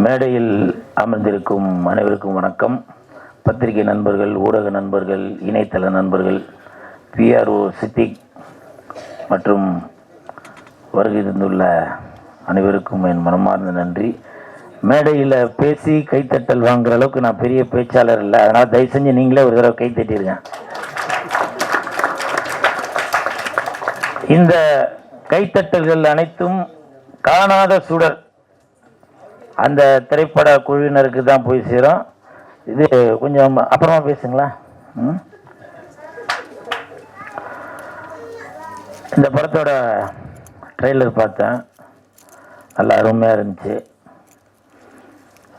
மேடையில் அமர்ந்திருக்கும் அனைவருக்கும் வணக்கம். பத்திரிகை நண்பர்கள், ஊடக நண்பர்கள், இணையதள நண்பர்கள், PRO சித்திக் மற்றும் வருகை தந்துள்ள அனைவருக்கும் என் மனமார்ந்த நன்றி. மேடையில் பேசி கைத்தட்டல் வாங்குற அளவுக்கு நான் பெரிய பேச்சாளர் இல்லை, அதனால் தயவு செஞ்சு நீங்களே ஒரு தடவை கை தட்டிடுங்க. இந்த கைத்தட்டல்கள் அனைத்தும் காணாத சுடர் அந்த திரைப்பட குழுவினருக்கு தான் போய் சேரும். இது கொஞ்சம் அப்புறமா பேசுங்களா. இந்த படத்தோட ட்ரெய்லர் பார்த்தேன், நல்லா அருமையாக இருந்துச்சு.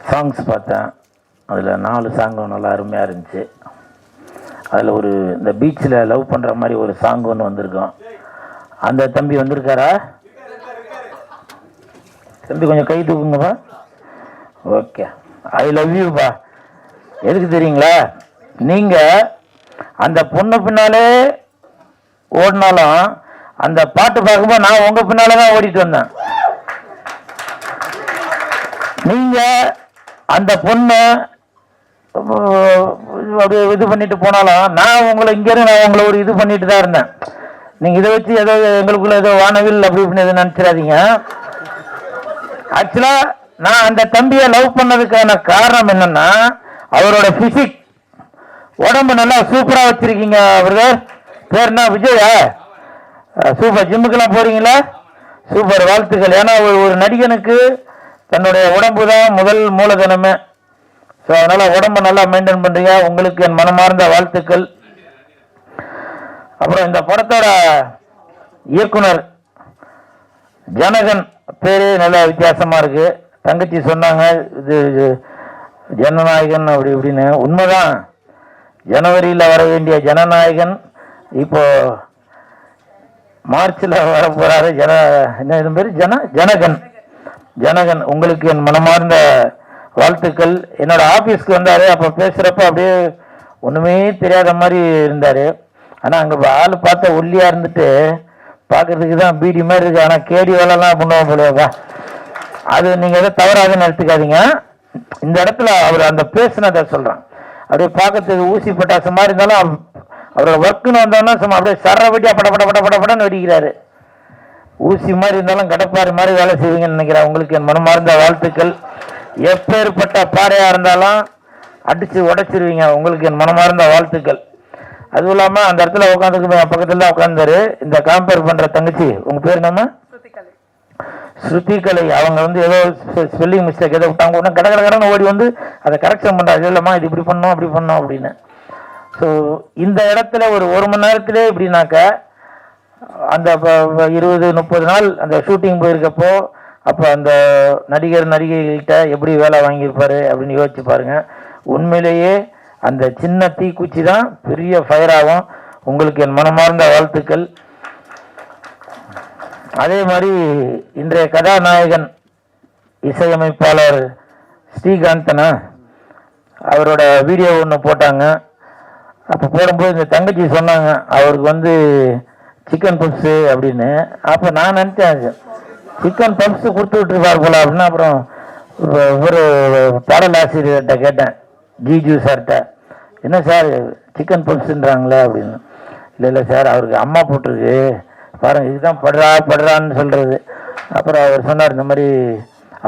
சாங்ஸ் பார்த்தேன், அதில் 4 சாங்கும் நல்லா அருமையாக இருந்துச்சு. அதில் ஒரு இந்த பீச்சில் லவ் பண்ணுற மாதிரி ஒரு சாங் ஒன்று வந்திருக்கோம். அந்த தம்பி வந்திருக்காரா? தம்பி கொஞ்சம் கை தூக்குங்கப்பா. Okay, I love யூப்பா. எதுக்கு தெரியுங்களா, நீங்கள் அந்த பொண்ணு பின்னாலே ஓடினாலும் அந்த பாட்டு பார்க்கும்போது நான் உங்கள் பின்னால தான் ஓடிட்டு வந்தேன். நீங்கள் அந்த பொண்ணை அப்படியே இது பண்ணிட்டு போனாலும் நான் உங்களை இங்கேருந்து நான் உங்களை ஒரு இது பண்ணிட்டு தான் இருந்தேன். நீங்கள் இதை வச்சு ஏதோ எங்களுக்குள்ள ஏதோ வானவில் அப்படி இப்படின்னு எதுவும் நினச்சிடாதீங்க. ஆக்சுவலாக நான் அந்த தம்பியை லவ் பண்ணதுக்கான காரணம் என்னன்னா, அவரோட பிசிக் உடம்பு நல்லா சூப்பராக வச்சிருக்கீங்க. பிரதர் பேர் என்ன? விஜயா? சூப்பர். ஜிம்முக்கெல்லாம் போறீங்களா? சூப்பர், வாழ்த்துக்கள். ஏன்னா ஒரு நடிகனுக்கு தன்னுடைய உடம்பு தான் முதல் மூலதனமே. ஸோ அதனால் உடம்பை நல்லா மெயின்டைன் பண்ணுறீங்க, உங்களுக்கு என் மனமார்ந்த வாழ்த்துக்கள். அப்புறம் இந்த படத்தோட இயக்குனர் ஜனகன் பேர் நல்லா வித்தியாசமாக இருக்குது. தங்கச்சி சொன்னாங்க இது ஜனநாயகன் அப்படி இப்படின்னு. உண்மைதான், ஜனவரியில் வர வேண்டிய ஜனநாயகன் இப்போ மார்ச்சில் வர போகிறாரு. என்ன இது பேர்? ஜனகன். ஜனகன், உங்களுக்கு என் மனமார்ந்த வாழ்த்துக்கள். என்னோட ஆஃபீஸ்க்கு வந்தார், அப்போ பேசுகிறப்ப அப்படியே ஒன்றுமே தெரியாத மாதிரி இருந்தார். ஆனால் அங்கே ஆள் பார்த்த ஒல்லியாக இருந்துட்டு பார்க்கறதுக்கு தான் பீடி மாதிரி இருக்குது. ஆனால் கேடி வேலைலாம் பண்ணுவோம் போலவா. அது நீங்கள் எதை தவறாகன்னு எடுத்துக்காதீங்க. இந்த இடத்துல அவர் அந்த பேசுனதை சொல்கிறான், அப்படியே பார்க்கறதுக்கு ஊசி பட்டாசு மாதிரி இருந்தாலும் அவரோட ஒர்க்குன்னு வந்தோன்னா சும்மா அப்படியே சரவட்டியாக படப்படன்னு வெடிக்கிறாரு. ஊசி மாதிரி இருந்தாலும் கடப்பாரு மாதிரி வேலை செய்வீங்கன்னு நினைக்கிறேன். உங்களுக்கு என் மனமார்ந்த வாழ்த்துக்கள். எப்பேற்பட்ட பாறையாக இருந்தாலும் அடித்து உடைச்சிருவீங்க. உங்களுக்கு என் மனமார்ந்த வாழ்த்துக்கள். அதுவும் இல்லாமல் அந்த இடத்துல உட்காந்துக்கு பக்கத்தில் தான் உட்காந்தாரு இந்த கம்பேர் பண்ணுற தங்கச்சி. உங்கள் பேர் என்னம்மா? ஸ்ருதிகலை. அவங்க வந்து ஏதோ ஸ்பெல்லிங் மிஸ்டேக் ஏதோ விட்டாங்க, ஒன்று கடற்கடன்னு ஓடி வந்து அதை கரெக்ஷன் பண்ணுறாங்க. இல்லைம்மா இது இப்படி பண்ணோம் அப்படி பண்ணோம் அப்படின்னு. ஸோ இந்த இடத்துல ஒரு மணி நேரத்திலே இப்படின்னாக்க அந்த 20-30 நாள் அந்த ஷூட்டிங் போயிருக்கப்போ அப்போ அந்த நடிகைகிட்ட எப்படி வேலை வாங்கியிருப்பாரு அப்படின்னு யோசிச்சு பாருங்க. உண்மையிலேயே அந்த சின்ன தீக்குச்சி தான் பெரிய ஃபயர் ஆகும். உங்களுக்கு என் மனமார்ந்த வாழ்த்துக்கள். அதே மாதிரி இன்றைய கதாநாயகன் இசையமைப்பாளர் ஸ்ரீகாந்தனா அவரோட வீடியோ ஒன்று போட்டாங்க. அப்போ போடும்போது இந்த தங்கச்சி சொன்னாங்க அவருக்கு வந்து சிக்கன் பப்ஸு அப்படின்னு. அப்போ நான் நினச்சேன் சிக்கன் பப்ஸு கொடுத்து விட்டுருப்பார் போல அப்படின்னு. அப்புறம் ஒரு பாடலாசிரியர்கிட்ட கேட்டேன், ஜிஜு சார்கிட்ட, என்ன சார் சிக்கன் பப்ஸுன்றாங்களே அப்படின்னு. இல்லை சார் அவருக்கு அம்மா போட்டிருக்கு பாருங்க, இதுதான் படுறான்னு சொல்கிறது. அப்புறம் அவர் சொன்னார் இந்த மாதிரி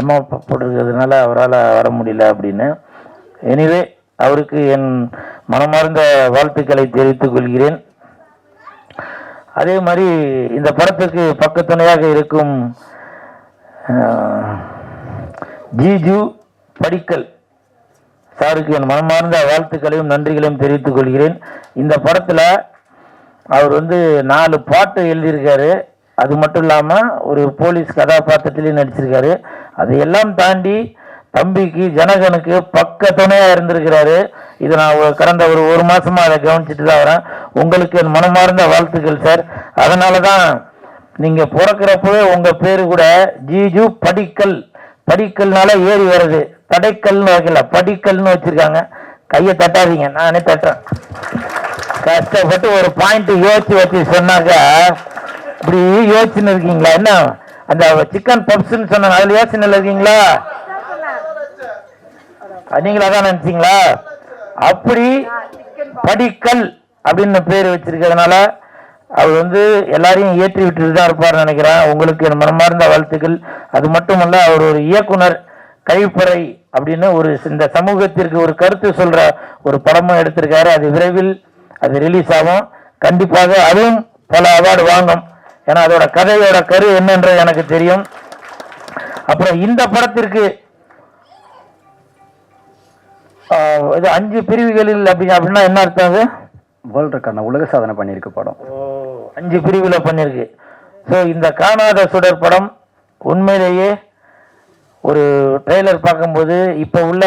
அம்மா போட்டிருக்கிறதுனால அவரால் வர முடியல அப்படின்னு. எனிவே அவருக்கு என் மனமார்ந்த வாழ்த்துக்களை தெரிவித்துக் கொள்கிறேன். அதே மாதிரி இந்த படத்துக்கு பக்கத்துணையாக இருக்கும் ஜிஜு படிக்கல் சாருக்கு என் மனமார்ந்த வாழ்த்துக்களையும் நன்றிகளையும் தெரிவித்துக் கொள்கிறேன். இந்த படத்தில் அவர் வந்து 4 பாட்டு எழுதியிருக்காரு. அது மட்டும் இல்லாமல் ஒரு போலீஸ் கதாபாத்திரத்திலையும் நடிச்சிருக்காரு. அதையெல்லாம் தாண்டி தம்பிக்கு ஜனகனுக்கு பக்க துணையாக இருந்திருக்கிறாரு. இதை நான் கடந்த ஒரு மாதமாக அதை கவனிச்சுட்டு தான் வரேன். உங்களுக்கு என் மனமார்ந்த வாழ்த்துக்கள் சார். அதனால தான் நீங்கள் பிறக்கிறப்பவே உங்கள் பேர் கூட ஜிஜு படிக்கல், படிக்கல்னால ஏறி வருது, தடைக்கல்னு வைக்கல படிக்கல்னு வச்சுருக்காங்க. கையை தட்டாதீங்க, நானே தட்டுறேன். கஷ்டப்பட்டு ஒரு பாயிண்ட் யோசிச்சு வச்சு சொன்னாக்க இப்படி யோசிச்சுன்னு இருக்கீங்களா? என்ன அந்த சிக்கன் பப்ஸ்ன்னு சொன்னாங்க, அதில் யோசனை இருக்கீங்களா? நீங்களா தான் நினைச்சீங்களா? அப்படி படிக்கல் அப்படின்னு பேர் வச்சிருக்கிறதுனால அவர் வந்து எல்லாரையும் ஏற்றி விட்டுட்டு தான் இருப்பார் நினைக்கிறேன். உங்களுக்கு என் மனமார்ந்த வாழ்த்துக்கள். அது மட்டுமல்ல, அவர் ஒரு இயக்குனர், கழிப்பறை அப்படின்னு ஒரு இந்த சமூகத்திற்கு ஒரு கருத்து சொல்ற ஒரு படமும் எடுத்திருக்காரு. அது விரைவில் அது ரிலீஸ் ஆகும். கண்டிப்பாக அதுவும் பல அவார்டு வாங்கும். ஏன்னா அதோட கதையோட கரு என்னன்றது எனக்கு தெரியும். அப்புறம் இந்த படத்திற்கு இது 5 பிரிவுகளில் அப்படின்னா என்ன அர்த்தம்? அது வேர்ல்டு ரெக்கார்ட் உலக சாதனை பண்ணியிருக்கு படம். 5 பிரிவில் பண்ணியிருக்கு. ஸோ இந்த காணாத சுடர் படம் உண்மையிலேயே ஒரு ட்ரெய்லர் பார்க்கும்போது இப்போ உள்ள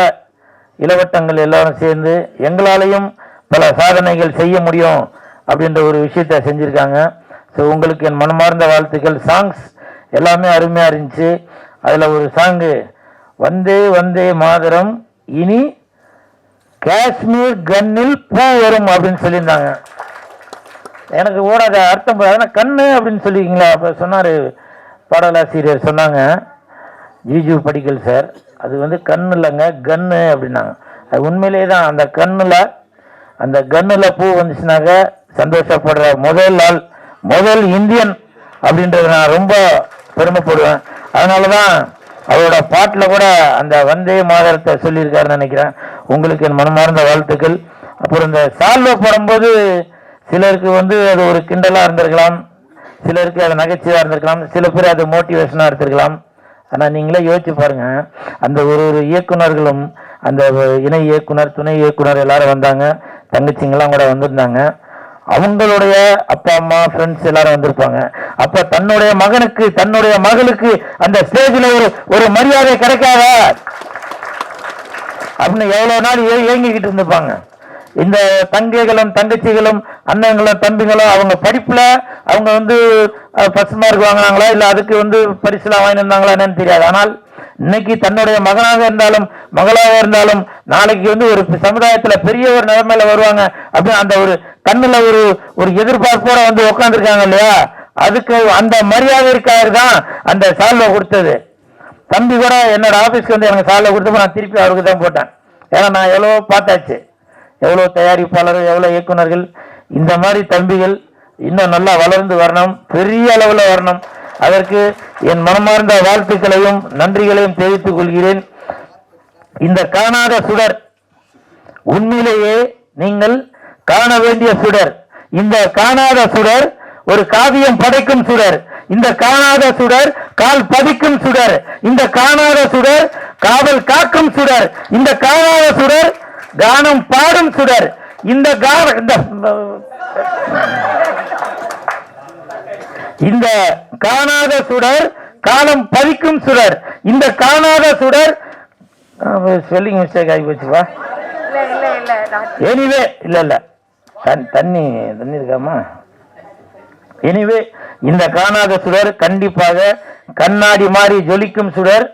இளவட்டங்கள் எல்லாரும் சேர்ந்து எங்களாலையும் பல சாதனைகள் செய்ய முடியும் அப்படின்ற ஒரு விஷயத்த செஞ்சுருக்காங்க. ஸோ உங்களுக்கு என் மனமார்ந்த வாழ்த்துக்கள். சாங்ஸ் எல்லாமே அருமையாக இருந்துச்சு. அதில் ஒரு சாங்கு வந்தே வந்தே மாதரம் இனி காஷ்மீர் கன்னில் பூ வரும் அப்படின்னு சொல்லியிருந்தாங்க. எனக்கு ஓடாத அர்த்தம் அதனால் கண்ணு அப்படின்னு சொல்லிக்கிங்களா? அப்போ சொன்னார் பாடலாசிரியர் சொன்னாங்க, ஜிஜு படிக்கல் சார், அது வந்து கண்ணு இல்லைங்க கன்னு அப்படின்னாங்க. அது உண்மையிலே தான். அந்த கன்னில் பூ வந்துச்சுனாக்க சந்தோஷப்படுற முதல் ஆள், முதல் இந்தியன் அப்படின்றது நான் ரொம்ப பெருமைப்படுவேன். அதனால தான் அவரோட பாட்டில் கூட அந்த வந்தே மாதரத்தை சொல்லியிருக்காருன்னு நினைக்கிறேன். உங்களுக்கு என் மனமார்ந்த வாழ்த்துக்கள். அப்புறம் இந்த சால்வை போடும்போது சிலருக்கு வந்து அது ஒரு கிண்டலாக இருந்திருக்கலாம், சிலருக்கு அது நகைச்சுவாக இருந்திருக்கலாம், சில பேர் அது மோட்டிவேஷனாக எடுத்திருக்கலாம். ஆனால் நீங்களே யோசிச்சு பாருங்க, அந்த ஒரு இயக்குனர்களும் அந்த இணை இயக்குனர், துணை இயக்குனர் எல்லாரும் வந்தாங்க, தங்கச்சிங்கெல்லாம் கூட வந்திருந்தாங்க. அவங்களுடைய அப்பா அம்மா ஃப்ரெண்ட்ஸ் எல்லாரும் வந்திருப்பாங்க. அப்ப தன்னுடைய மகனுக்கு தன்னுடைய மகளுக்கு அந்த ஸ்டேஜில் ஒரு மரியாதை கிடைக்காத அப்படின்னு எவ்வளவு நாள் ஏங்கிக்கிட்டு இருந்திருப்பாங்க. இந்த தங்கைகளும் தங்கச்சிகளும் அண்ணங்களும் தம்பிகளும் அவங்க படிப்புல அவங்க வந்து ஃபர்ஸ்ட் மார்க் வாங்கினாங்களா இல்லை அதுக்கு வந்து பரிசுலாம் வாங்கியிருந்தாங்களா என்னன்னு தெரியாது. ஆனால் இன்னைக்கு தன்னுடைய மகனாக இருந்தாலும் மகளாக இருந்தாலும் நாளைக்கு வந்து ஒரு சமுதாயத்துல பெரிய ஒரு நிலைமையில வருவாங்க அப்படின்னு அந்த ஒரு கண்ணுல ஒரு எதிர்பார்ப்போட வந்து உட்காந்துருக்காங்க இல்லையா, அதுக்கு அந்த மரியாதைக்காக தான் அந்த சால்வை கொடுத்தது. தம்பி கூட என்னோட ஆபீஸ்க்கு வந்து எனக்கு சால்வை கொடுத்தப்போ நான் திருப்பி அவருக்கு தான் போட்டேன். ஏன்னா நான் எவ்வளவோ பார்த்தாச்சு, எவ்வளோ தயாரிப்பாளர்கள், எவ்வளோ இயக்குனர்கள். இந்த மாதிரி தம்பிகள் இன்னும் நல்லா வளர்ந்து வரணும், பெரிய அளவில் வரணும். அதற்கு என் மனமார்ந்த வாழ்த்துக்களையும் நன்றிகளையும் தெரிவித்துக் கொள்கிறேன். இந்த காணாத சுடர் உண்மையிலேயே நீங்கள் காண வேண்டிய சுடர். இந்த காணாத சுடர் ஒரு காவியம் படைக்கும் சுடர். இந்த காணாத சுடர் கால் பதிக்கும் சுடர். இந்த காணாத சுடர் காவல் காக்கும் சுடர். இந்த காணாத சுடர் கானம் பாடும் சுடர். இந்த இந்த காணாத சுடர் காலம் பதிக்கும் சுடர். இந்த காணாத சுடர் ஸ்பெல்லிங் மிஸ்டேக் ஆகி போச்சுப்பா. எனிவே இல்ல தண்ணி இருக்காமா? எனிவே இந்த காணாத சுடர் கண்டிப்பாக கண்ணாடி மாதிரி ஜொலிக்கும் சுடர்.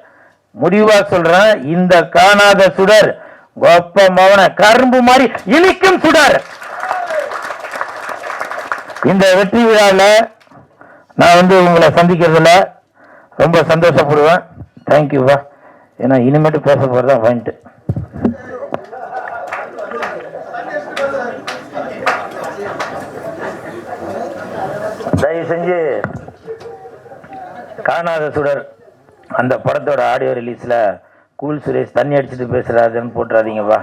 முடிவா சொல்றேன், இந்த காணாத சுடர் கோப்ப மவன கரும்பு மாதிரி இனிக்கும் சுடர். இந்த வெற்றி விழாவில் நான் வந்து உங்களை சந்திக்கிறதுல ரொம்ப சந்தோஷப்படுவேன். தேங்க்யூவா. ஏன்னா இனிமேட்டு பேச போறதான் பாயிண்ட். தயவு செஞ்சு காணாத சுடர் அந்த படத்தோட ஆடியோ ரிலீஸ்ல கூல் சுரேஷ் தண்ணி அடிச்சுட்டு பேசுறாருன்னு போட்டுறாதீங்கப்பா.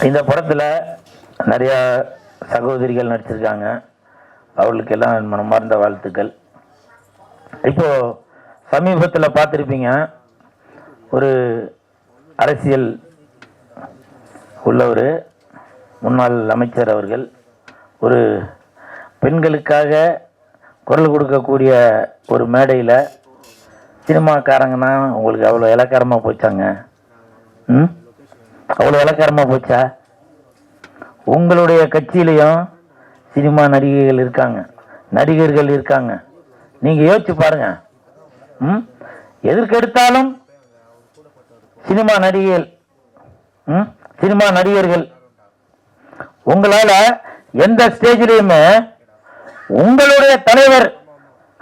இந்த படத்துல நிறைய சகோதரிகள் நடிச்சிருக்காங்க. அவர்களுக்கு எல்லாம் மனமார்ந்த வாழ்த்துக்கள். இப்போ சமீபத்தில் பார்த்துருப்பீங்க, ஒரு அரசியல் உள்ள ஒரு முன்னாள் அமைச்சர் அவர்கள் ஒரு பெண்களுக்காக குரல் கொடுக்கக்கூடிய ஒரு மேடையில் சினிமாக்காரங்கன்னா உங்களுக்கு அவ்வளோ இலக்காரமாக போச்சாங்க. அவ்வளோ இலக்காரமாக போச்சா? உங்களுடைய கட்சியிலையும் சினிமா நடிகைகள் இருக்காங்க, நடிகர்கள் இருக்காங்க. நீங்கள் யோசிச்சு பாருங்க. எதற்கெடுத்தாலும் சினிமா நடிகைகள், சினிமா நடிகர்கள், உங்களால எந்த ஸ்டேஜிலையுமே உங்களுடைய தலைவர்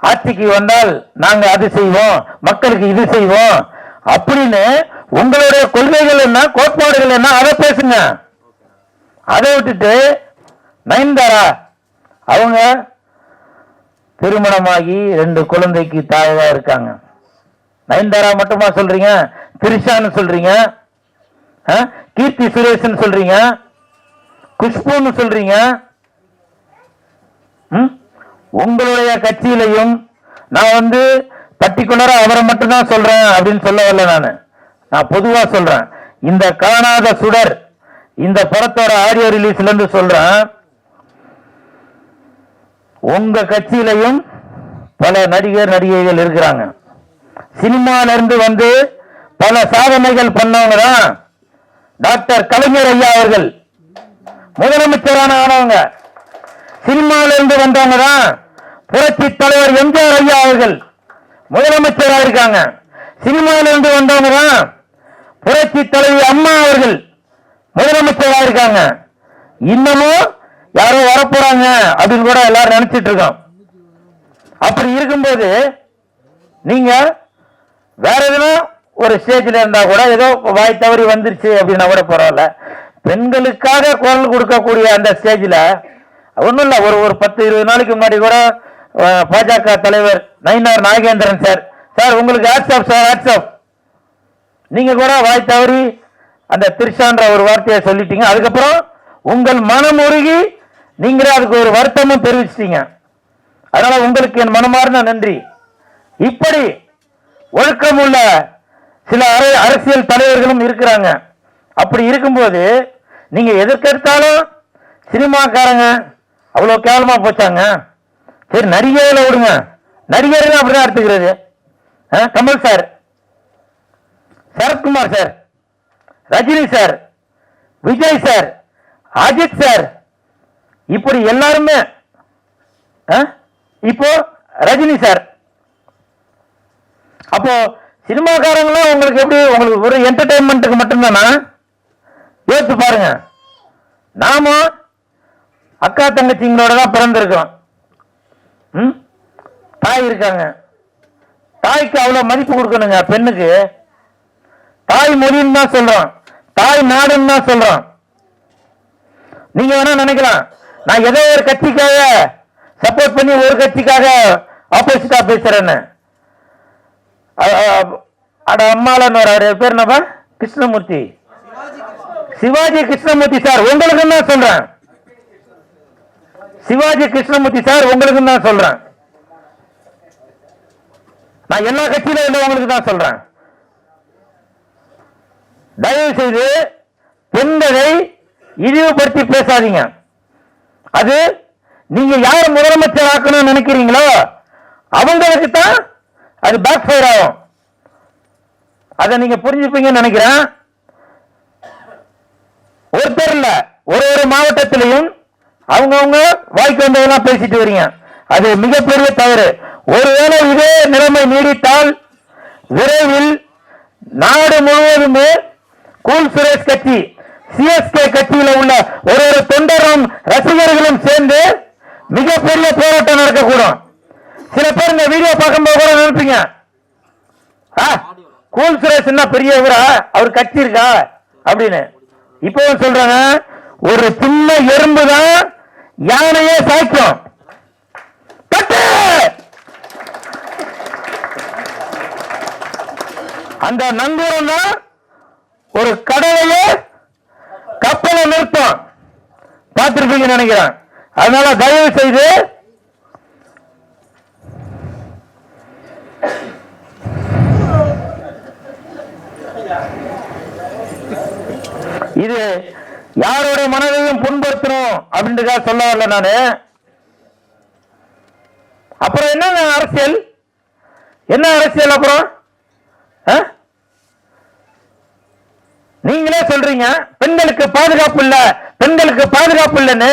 ஆட்சிக்கு வந்தால் நாங்க அது செய்வோம், மக்களுக்கு இது செய்வோம் அப்படின்னு உங்களுடைய கொள்கைகள் என்ன, கோட்பாடுகள் என்ன, அதை பேசுங்க. அதை விட்டுட்டு நயன்தாரா அவங்க திருமணமாகி 2 குழந்தைக்கு தாயா இருக்காங்க. நயன்தாரா மட்டுமா சொல்றீங்க? திரிஷான்னு சொல்றீங்க, கீர்த்தி சுரேஷன் சொல்றீங்க, குஷ்புன்னு சொல்றீங்க. உங்களுடைய கட்சியிலையும் நான் பர்டிகுலரா அவரை மட்டும்தான் சொல்றேன் அப்படின்னு சொல்ல வரல. நான் பொதுவா சொல்றேன். இந்த காணாத சுடர் இந்த படத்தோட ஆடியோ ரிலீஸ்ல இருந்து சொல்றேன். உங்க கட்சியிலையும் பல நடிகர் நடிகைகள் இருக்கிறாங்க. சினிமால இருந்து பல சாதனைகள் பண்ணவங்க தான் டாக்டர் கலைஞர் ஐயா அவர்கள். முதலமைச்சரான ஆனவங்க சினிமால இருந்து வந்தவங்க தான் புரட்சி தலைவர் எம்ஜிஆர் ஐயா அவர்கள் முதலமைச்சராக இருக்காங்க. சினிமால இருந்து வந்தவங்க தான் புரட்சி தலைவி அம்மா அவர்கள் முதலமைச்சராக இருக்காங்க. இன்னமும் யாரோ வரப்போறாங்க அப்படின்னு கூட எல்லாரும் நினைச்சிட்டு இருக்கோம். அப்படி இருக்கும்போது நீங்க வேற எதுனா ஒரு ஸ்டேஜ்ல இருந்தா கூட ஏதோ வாய் தவறி வந்துருச்சு அப்படின்னா கூட பரவாயில்ல. பெண்களுக்காக குரல் கொடுக்கக்கூடிய அந்த ஸ்டேஜ்ல ஒன்றும் இல்லை. ஒரு 10-20 நாளைக்கு முன்னாடி கூட பாஜக தலைவர் நயினார் நாகேந்திரன் சார் உங்களுக்கு வாட்ஸ்அப் சார் வாட்ஸ்அப் நீங்க கூட வாய் தவறி அந்த திரிஷான்ற ஒரு வார்த்தையை சொல்லிட்டீங்க. அதுக்கப்புறம் உங்கள் மனம் உருகி நீங்களே அதுக்கு ஒரு வருத்தமும் தெரிவிச்சிட்டீங்க. அதனால உங்களுக்கு என் மனமார்ந்த நன்றி. இப்படி ஒழுக்கமுள்ள சில அரசியல் தலைவர்களும் இருக்கிறாங்க. அப்படி இருக்கும்போது நீங்க எதற்கெடுத்தாலும் சினிமாக்காரங்க அவ்வளவு கேவலமா போச்சாங்க. சரி, நடிகர்களை விடுங்க, நடிகர்கள் அப்படிதான் எடுத்துக்கிறது. Kamal sir, Sarathkumar sir, Rajini sir, Vijay sir, Ajith sir, இப்படி எல்லாருமே இப்போ ரஜினி சார். அப்போ சினிமாக்காரங்களும் உங்களுக்கு எப்படி, உங்களுக்கு ஒரு என்டர்டைன்மெண்ட்டுக்கு மட்டும்தானா? யோசிச்சு பாருங்க. நாம அக்கா தங்கச்சிங்களோட தான் பிறந்திருக்கிறோம். தாய் இருக்காங்க. தாய்க்கு அவ்வளவு மதிப்பு கொடுக்கணுங்க. பெண்ணுக்கு தாய் மொழின்னு தான் சொல்றோம், தாய் நாடுன்னு தான் சொல்றோம். நீங்க வேணா நினைக்கலாம் நான் ஏதோ ஒரு கட்சிக்காக சப்போர்ட் பண்ணி ஒரு கட்சிக்காக ஆப்போசிட்டா பேசுறேன்னு. அட அம்மாலன்னு பேர் என்னப்பா? கிருஷ்ணமூர்த்தி, சிவாஜி கிருஷ்ணமூர்த்தி சார் உங்களுக்கு தான் சொல்றேன். சிவாஜி கிருஷ்ணமூர்த்தி சார் உங்களுக்கு தான் சொல்றேன். நான் எல்லா கட்சியில உள்ளவங்களுக்கு தான் சொல்றேன். தயவு செய்து பெண்களை இழிவுபடுத்தி பேசாதீங்க. அது நீங்க யார் முதலமைச்சர் ஆக்கணும்னு நினைக்கிறீங்களோ அவங்களுக்கு தான் அது பேக் ஃபயர் ஆகும். அதை நீங்க புரிஞ்சுப்பீங்கன்னு நினைக்கிறேன். ஒருத்தர் இல்ல, ஒரு மாவட்டத்திலையும் அவங்கவுங்க வாய்க்கு வந்ததெல்லாம் பேசிட்டு வரீங்க. அது மிகப்பெரிய தவறு. ஒருவேளை இதே நிலைமை நீடித்தால் விரைவில் நாடு முழுவதுமே கூல் சுரேஷ் கட்சி, சிஎஸ்கே கட்சியில் உள்ள ஒரு தொண்டரும் ரசிகர்களும் சேர்ந்து மிகப்பெரிய போராட்டம் நடக்கக்கூடும். சில பேர் இந்த வீடியோ பார்க்கும்போது கூட நினைப்பீங்க, கூல் சுரேஷ் என்ன பெரியவரா, அவர் கட்சி இருக்கா அப்படின்னு. இப்போ சொல்றாங்க ஒரு சின்ன எறும்பு தான் யானையே சாய்க்கும். அந்த நங்கூரம் தான் ஒரு கடலையே கப்பலை நிறுத்தும். பார்த்திருப்பீங்கன்னு நினைக்கிறேன். அதனால தயவு செய்து இது யாரோட மனதையும் புண்படுத்தணும் அப்படின்றதா சொல்ல வரல நானு. அப்புறம் என்ன அரசியல், என்ன அரசியல்? அப்புறம் நீங்களே சொல்றீங்க பெண்களுக்கு பாதுகாப்பு இல்ல, பெண்களுக்கு பாதுகாப்பு இல்லைன்னு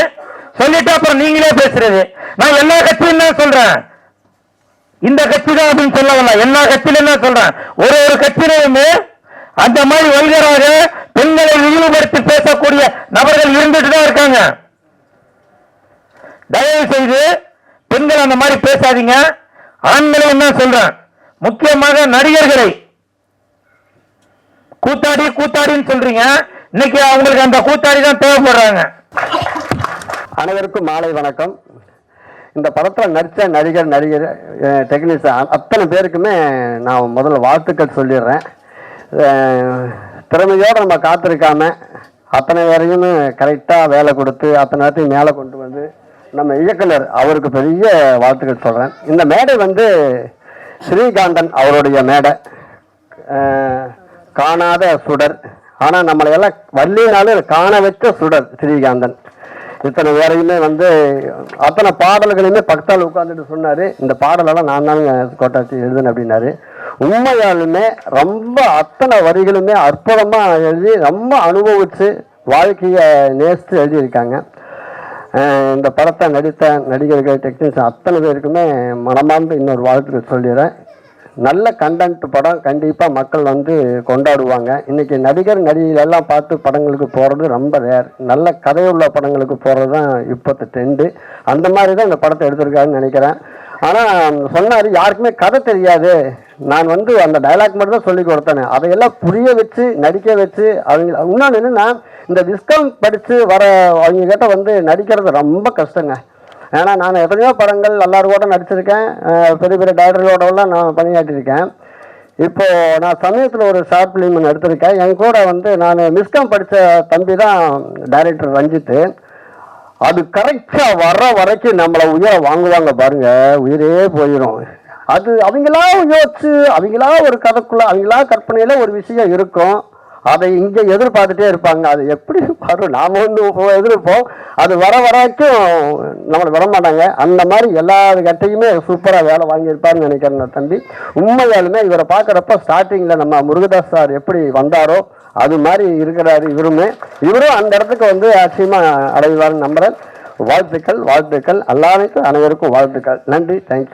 சொல்லிட்டு அப்புறம் நீங்களே பேசுறது. நான் எல்லா கட்சியும் தான் சொல்றேன், இந்த கட்சி தான் அப்படின்னு சொல்ல வரல, எல்லா கட்சியிலும் தான் சொல்றேன். ஒரு கட்சியிலுமே அந்த மாதிரி வல்கராக பெண்களை இழிவுபடுத்தி பேசக்கூடிய நபர்கள் இருந்துட்டு தான் இருக்காங்க. தயவு செய்து பெண்கள் அந்த மாதிரி பேசாதீங்க. ஆண்களையும் தான் சொல்றேன், முக்கியமாக நடிகர்களை கூத்தாடின்னு சொல்றீங்க. இன்னைக்கு அவங்களுக்கு அந்த கூத்தாடி தான் தேவைப்படுறாங்க. அனைவருக்கும் மாலை வணக்கம். இந்த படத்தில் நடித்த நடிகர் டெக்னீஷியன் அத்தனை பேருக்குமே நான் முதல்ல வாழ்த்துக்கள் சொல்லிடுறேன். திறமையோடு நம்ம காத்திருக்காம அத்தனை பேரையும் கரெக்டாக வேலை கொடுத்து அத்தனை நேரத்தையும் மேலே கொண்டு வந்து நம்ம இயக்குனர் அவருக்கு பெரிய வாழ்த்துக்கள் சொல்கிறேன். இந்த மேடை வந்து ஸ்ரீகாந்தன் அவருடைய மேடை, காணாத சுடர். ஆனால் நம்மளை எல்லாம் வள்ளினாலும் காண வச்ச சுடர் ஸ்ரீகாந்தன். இத்தனை பேரையுமே வந்து அத்தனை பாடல்களையுமே பக்கத்தால் உட்காந்துட்டு சொன்னார், இந்த பாடலெல்லாம் நான் தாங்க கோட்டாச்சி எழுதுனேன் அப்படின்னாரு. உண்மையாலுமே ரொம்ப அத்தனை வரிகளுமே அற்புதமாக எழுதி ரொம்ப அனுபவித்து வாழ்க்கையை நேசித்து எழுதியிருக்காங்க. இந்த படத்தை நடித்த நடிகர்கள் டெக்னீஷியன் அத்தனை பேருக்குமே மனமார்ந்து இன்னொரு வாழ்த்துக்கள் சொல்லிடுறேன். நல்ல கண்டென்ட் படம் கண்டிப்பாக மக்கள் வந்து கொண்டாடுவாங்க. இன்றைக்கி நடிகைகளெல்லாம் பார்த்து படங்களுக்கு போகிறது ரொம்ப ரேர். நல்ல கதையுள்ள படங்களுக்கு போகிறது தான் இப்போத்த ட்ரெண்டு. அந்த மாதிரி தான் இந்த படத்தை எடுத்திருக்காருன்னு நினைக்கிறேன். ஆனால் சொன்னார், யாருக்குமே கதை தெரியாது, நான் வந்து அந்த டைலாக் மட்டும் தான் சொல்லி கொடுத்தேன், அதையெல்லாம் புரிய வச்சு நடிக்க வச்சு அவங்க இன்னொன்று என்னென்னா, இந்த டிஸ்கவுண்ட் படித்து வர அவங்க கிட்ட வந்து நடிக்கிறது ரொம்ப கஷ்டங்க. ஏன்னா நான் எத்தனையோ படங்கள் எல்லாரும் கூட நடிச்சிருக்கேன், பெரிய பெரிய டைரக்டரோடலாம் நான் பணியாற்றிருக்கேன். இப்போது நான் சமயத்தில் ஒரு ஷார்ட் ஃபிலிம் எடுத்திருக்கேன். என் கூட வந்து நான் மிஸ்காம் படித்த தம்பி தான் டைரக்டர் ரஞ்சித்து. அது கரெக்டாக வர்ற வரைக்கும் நம்மளை உயிரை வாங்குவாங்க பாருங்க, உயிரே போயிடும். அது அவங்களா யோசிச்சு அவங்களா ஒரு கதைக்குள்ள அவங்களா கற்பனையில் ஒரு விஷயம் இருக்கும், அதை இங்கே எதிர்பார்த்துட்டே இருப்பாங்க. அது எப்படி வரும், நாம் ஒன்று எதிர்ப்போம், அது வர வரைக்கும் நம்மளை விட மாட்டாங்க. அந்த மாதிரி எல்லா கட்டையுமே சூப்பராக வேலை வாங்கியிருப்பாருன்னு நினைக்கிறேன் தம்பி. உண்மையாலுமே இவரை பார்க்குறப்ப ஸ்டார்டிங்கில் நம்ம முருகதாஸ் சார் எப்படி வந்தாரோ அது மாதிரி இருக்கிறாரு இவரும் அந்த இடத்துக்கு வந்து ஆச்சரியமாக அடைவார்னு நம்புகிறேன். வாழ்த்துக்கள் எல்லாருக்கும் அனைவருக்கும் வாழ்த்துக்கள். நன்றி, தேங்க்யூ.